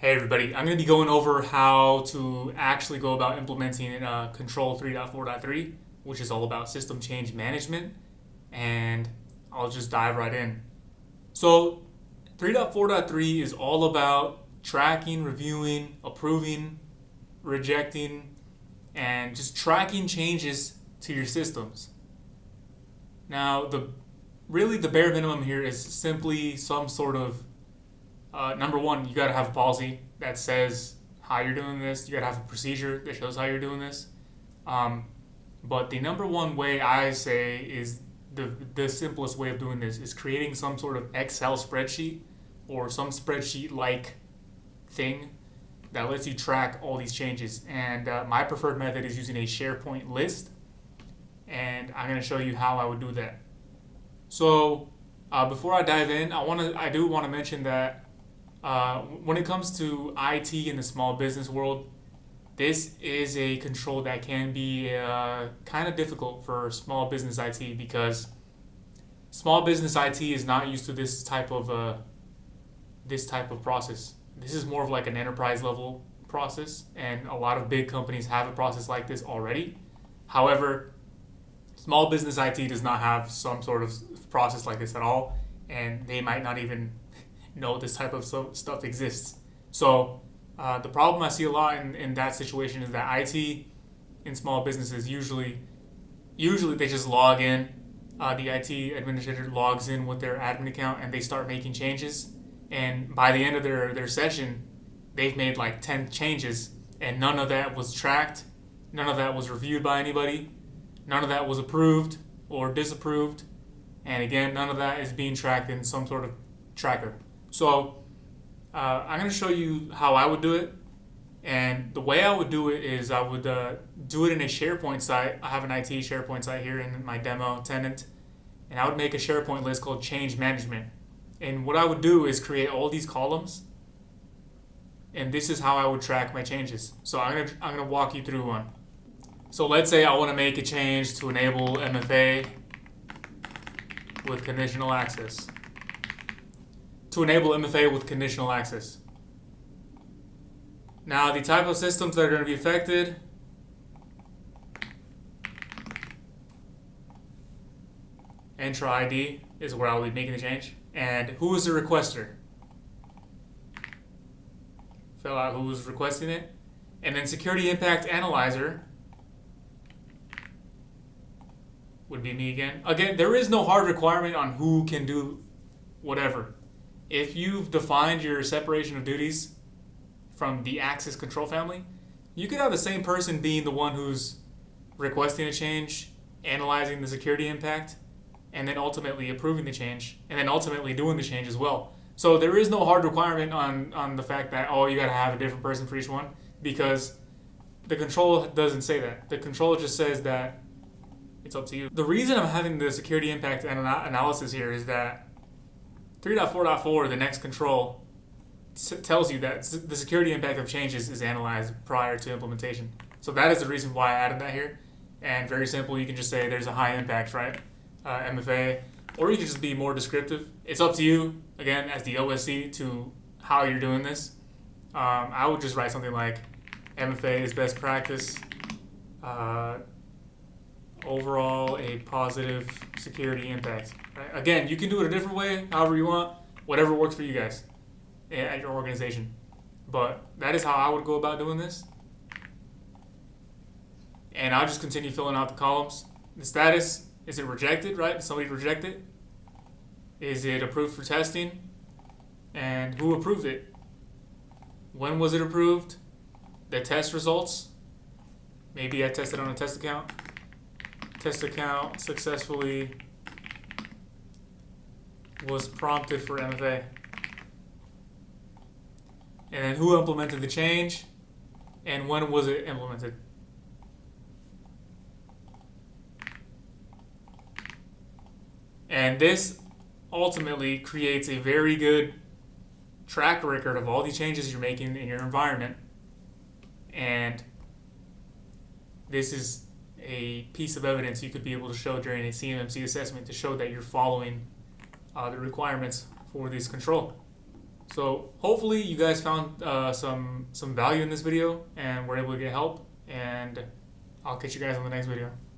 Hey everybody, I'm going to be going over how to actually go about implementing Control 3.4.3, which is all about system change management, and I'll just dive right in. So 3.4.3 is all about tracking, reviewing, approving, rejecting, and just tracking changes to your systems. Now, the bare minimum here is simply some sort of number one, you got to have a policy that says how you're doing this. You got to have a procedure that shows how you're doing this. Um, but the number one way I say is the simplest way of doing this is creating some sort of Excel spreadsheet or some spreadsheet like thing that lets you track all these changes. And my preferred method is using a SharePoint list. And I'm going to show you how I would do that. So before I dive in, I do want to mention that when it comes to IT in the small business world, this is a control that can be kind of difficult for small business IT because small business IT is not used to this type of process. This is more of like an enterprise level process, and a lot of big companies have a process like this already. However, small business IT does not have some sort of process like this at all, and they might not even know this type of stuff exists. So the problem I see a lot in that situation is that IT in small businesses usually they just log in. The IT administrator logs in with their admin account and they start making changes. And by the end of their session, they've made like 10 changes, and none of that was tracked. None of that was reviewed by anybody. None of that was approved or disapproved. And again, none of that is being tracked in some sort of tracker. So I'm going to show you how I would do it. And the way I would do it is I would do it in a SharePoint site. I have an IT SharePoint site here in my demo tenant. And I would make a SharePoint list called Change Management. And what I would do is create all these columns. And this is how I would track my changes. So I'm gonna walk you through one. So let's say I want to make a change to enable MFA with conditional access. To enable MFA with conditional access. Now, the type of systems that are going to be affected. Enter ID is where I'll be making the change. And who is the requester? Fill out who is requesting it. And then Security Impact Analyzer would be me again. Again, there is no hard requirement on who can do whatever. If you've defined your separation of duties from the access control family, you could have the same person being the one who's requesting a change, analyzing the security impact, and then ultimately approving the change, and then ultimately doing the change as well. So there is no hard requirement on the fact that, oh, you got to have a different person for each one, because the control doesn't say that. The control just says that it's up to you. The reason I'm having the security impact analysis here is that 3.4.4, the next control, tells you that the security impact of changes is analyzed prior to implementation. So that is the reason why I added that here. And very simple, you can just say there's a high impact, right? MFA, or you can just be more descriptive. It's up to you, again, as the OSC, to how you're doing this. I would just write something like MFA is best practice. Overall, a positive security impact. Right? Again, you can do it a different way, however you want, whatever works for you guys at your organization. But that is how I would go about doing this. And I'll just continue filling out the columns. The status, is it rejected, right? Did somebody reject it? Is it approved for testing? And who approved it? When was it approved? The test results. Maybe I tested on a test account. Test account successfully was prompted for MFA. And then who implemented the change and when was it implemented? And this ultimately creates a very good track record of all the changes you're making in your environment. And this is a piece of evidence you could be able to show during a CMMC assessment to show that you're following the requirements for this control. So hopefully you guys found some value in this video and were able to get help. And I'll catch you guys on the next video.